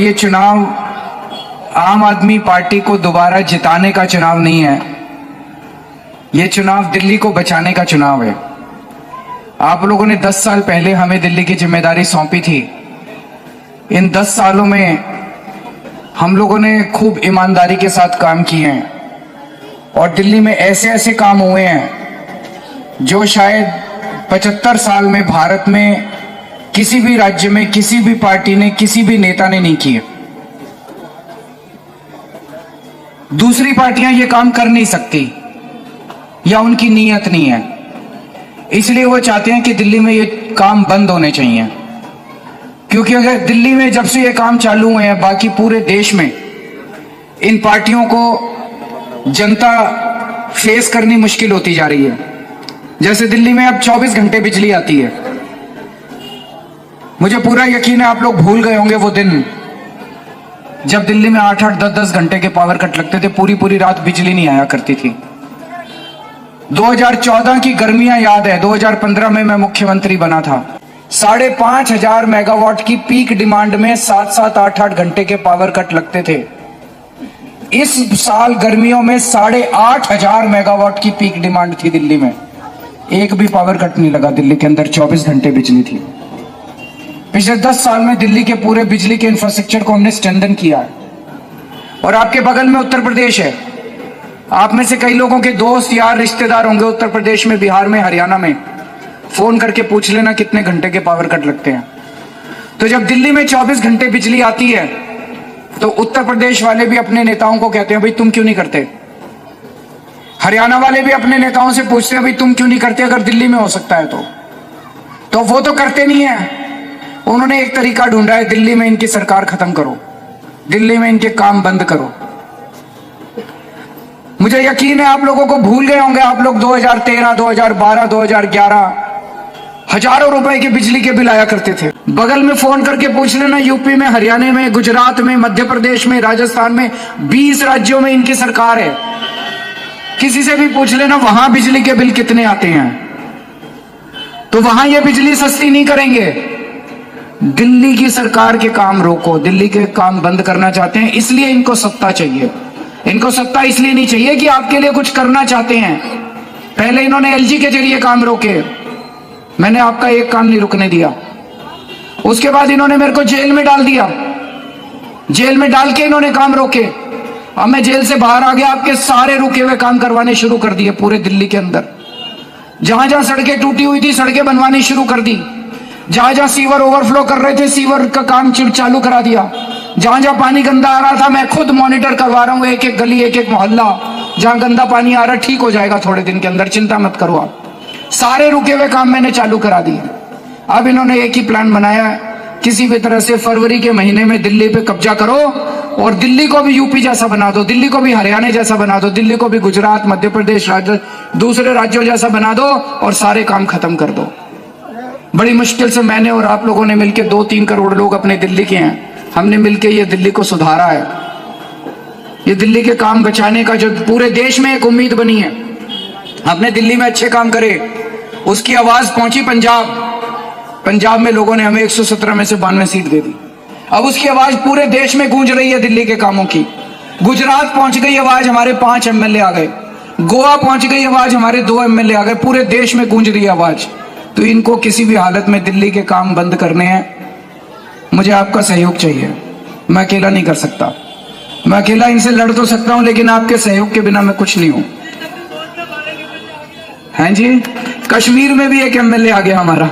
ये चुनाव आम आदमी पार्टी को दोबारा जिताने का चुनाव नहीं है। ये चुनाव दिल्ली को बचाने का चुनाव है। आप लोगों ने 10 साल पहले हमें दिल्ली की जिम्मेदारी सौंपी थी। इन 10 सालों में हम लोगों ने खूब ईमानदारी के साथ काम किए हैं और दिल्ली में ऐसे ऐसे काम हुए हैं जो शायद 75 साल में भारत में किसी भी राज्य में किसी भी पार्टी ने किसी भी नेता ने नहीं किए। दूसरी पार्टियां ये काम कर नहीं सकती या उनकी नीयत नहीं है, इसलिए वो चाहते हैं कि दिल्ली में ये काम बंद होने चाहिए। क्योंकि अगर दिल्ली में जब से ये काम चालू हुए हैं, बाकी पूरे देश में इन पार्टियों को जनता फेस करनी मुश्किल होती जा रही है। जैसे दिल्ली में अब 24 घंटे बिजली आती है। मुझे पूरा यकीन है आप लोग भूल गए होंगे वो दिन जब दिल्ली में 8-8, 10-10 घंटे के पावर कट लगते थे, पूरी पूरी रात बिजली नहीं आया करती थी। 2014 की गर्मियां याद है। 2015 में मैं मुख्यमंत्री बना था। 5,500 मेगावाट की पीक डिमांड में 7-7, 8-8 घंटे के पावर कट लगते थे। इस साल गर्मियों में 8,500 मेगावाट की पीक डिमांड थी दिल्ली में। एक भी पावर कट नहीं लगा दिल्ली के अंदर, 24 घंटे बिजली थी। पिछले 10 साल में दिल्ली के पूरे बिजली के इंफ्रास्ट्रक्चर को हमने स्ट्रेंथन किया है। और आपके बगल में उत्तर प्रदेश है। आप में से कई लोगों के दोस्त यार रिश्तेदार होंगे उत्तर प्रदेश में, बिहार में, हरियाणा में। फोन करके पूछ लेना कितने घंटे के पावर कट लगते हैं। तो जब दिल्ली में 24 घंटे बिजली आती है तो उत्तर प्रदेश वाले भी अपने नेताओं को कहते हैं भाई तुम क्यों नहीं करते। हरियाणा वाले भी अपने नेताओं से पूछते हैं भाई तुम क्यों नहीं करते, अगर दिल्ली में हो सकता है तो वो तो करते नहीं है। उन्होंने एक तरीका ढूंढा है, दिल्ली में इनकी सरकार खत्म करो, दिल्ली में इनके काम बंद करो। मुझे यकीन है आप लोगों को भूल गए होंगे। आप लोग 2013, 2012, 2011 हजारों रुपए के बिजली के बिल आया करते थे। बगल में फोन करके पूछ लेना, यूपी में, हरियाणा में, गुजरात में, मध्य प्रदेश में, राजस्थान में, 20 राज्यों में इनकी सरकार है। किसी से भी पूछ लेना वहां बिजली के बिल कितने आते हैं। तो वहां ये बिजली सस्ती नहीं करेंगे। दिल्ली की सरकार के काम रोको, दिल्ली के काम बंद करना चाहते हैं, इसलिए इनको सत्ता चाहिए। इनको सत्ता इसलिए नहीं चाहिए कि आपके लिए कुछ करना चाहते हैं। पहले इन्होंने एलजी के जरिए काम रोके, मैंने आपका एक काम नहीं रुकने दिया। उसके बाद इन्होंने मेरे को जेल में डाल दिया, जेल में डाल के इन्होंने काम रोके। अब मैं जेल से बाहर आ गया, आपके सारे रुके हुए काम करवाने शुरू कर दिए पूरे दिल्ली के अंदर। जहां जहां सड़कें टूटी हुई थी सड़कें बनवानी शुरू कर दी। जहां जहां सीवर ओवरफ्लो कर रहे थे सीवर का काम चालू करा दिया। जहां जहां पानी गंदा आ रहा था मैं खुद मॉनिटर करवा रहा हूं, एक एक गली, एक एक मोहल्ला जहां गंदा पानी आ रहा है ठीक हो जाएगा थोड़े दिन के अंदर, चिंता मत करो आप। सारे रुके हुए काम मैंने चालू करा दिए। अब इन्होंने एक ही प्लान बनाया है, किसी भी तरह से फरवरी के महीने में दिल्ली पे कब्जा करो और दिल्ली को भी यूपी जैसा बना दो, दिल्ली को भी हरियाणा जैसा बना दो, दिल्ली को भी गुजरात, मध्य प्रदेश, दूसरे राज्यों जैसा बना दो और सारे काम खत्म कर दो। बड़ी मुश्किल से मैंने और आप लोगों ने मिलकर 2-3 करोड़ लोग अपने दिल्ली के हैं, हमने मिलकर ये दिल्ली को सुधारा है। ये दिल्ली के काम बचाने का जो पूरे देश में एक उम्मीद बनी है, अपने दिल्ली में अच्छे काम करे, उसकी आवाज पहुंची पंजाब में लोगों ने हमें 117 में से 92 सीट दे दी। अब उसकी आवाज पूरे देश में गूंज रही है दिल्ली के कामों की। गुजरात पहुंच गई आवाज, हमारे 5 एमएलए आ गए। गोवा पहुंच गई आवाज, हमारे 2 एमएलए आ गए। पूरे देश में गूंज रही है आवाज। तो इनको किसी भी हालत में दिल्ली के काम बंद करने हैं। मुझे आपका सहयोग चाहिए, मैं अकेला नहीं कर सकता। मैं अकेला इनसे लड़ तो सकता हूं लेकिन आपके सहयोग के बिना मैं कुछ नहीं हूं। हैं जी, कश्मीर में भी एक एमएलए आ गया हमारा।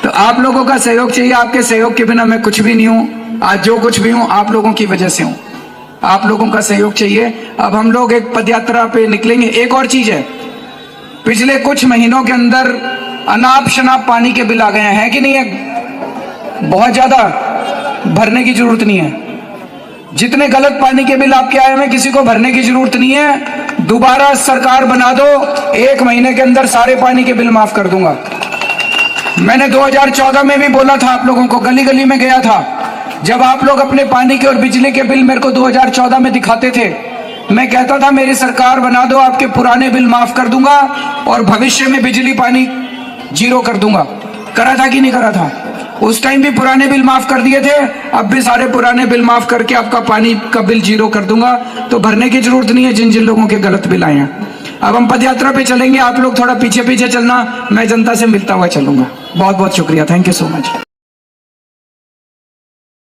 तो आप लोगों का सहयोग चाहिए, आपके सहयोग के बिना मैं कुछ भी नहीं हूं। आज जो कुछ भी हूं आप लोगों की वजह से हूं, आप लोगों का सहयोग चाहिए। अब हम लोग एक पदयात्रा पे निकलेंगे। एक और चीज है, पिछले कुछ महीनों के अंदर अनाप शनाप पानी के बिल आ गए हैं कि नहीं है, बहुत ज्यादा, भरने की जरूरत नहीं है। जितने गलत पानी के बिल आपके आए हैं किसी को भरने की जरूरत नहीं है। दोबारा सरकार बना दो, 1 महीने के अंदर सारे पानी के बिल माफ कर दूंगा। मैंने 2014 में भी बोला था आप लोगों को, गली गली में गया था। जब आप लोग अपने पानी के और बिजली के बिल मेरे को 2014 में दिखाते थे, मैं कहता था मेरी सरकार बना दो, आपके पुराने बिल माफ कर दूंगा और भविष्य में बिजली पानी 0 कर दूंगा। करा था कि नहीं करा था? उस टाइम भी पुराने बिल माफ कर दिए थे, अब भी सारे पुराने बिल माफ करके आपका पानी का बिल 0 कर दूंगा, तो भरने की जरूरत नहीं है जिन जिन लोगों के गलत बिल आए हैं। अब हम पद यात्रा पे चलेंगे, आप लोग थोड़ा पीछे पीछे चलना, मैं जनता से मिलता हुआ चलूंगा। बहुत बहुत शुक्रिया, थैंक यू सो मच।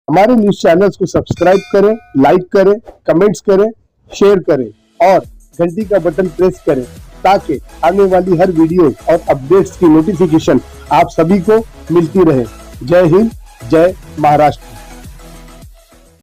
हमारे न्यूज चैनल्स को सब्सक्राइब करें, लाइक करें, कमेंट्स करें, शेयर करें और घंटी का बटन प्रेस करें ताकि आने वाली हर वीडियो और अपडेट्स की नोटिफिकेशन आप सभी को मिलती रहे। जय हिंद, जय महाराष्ट्र।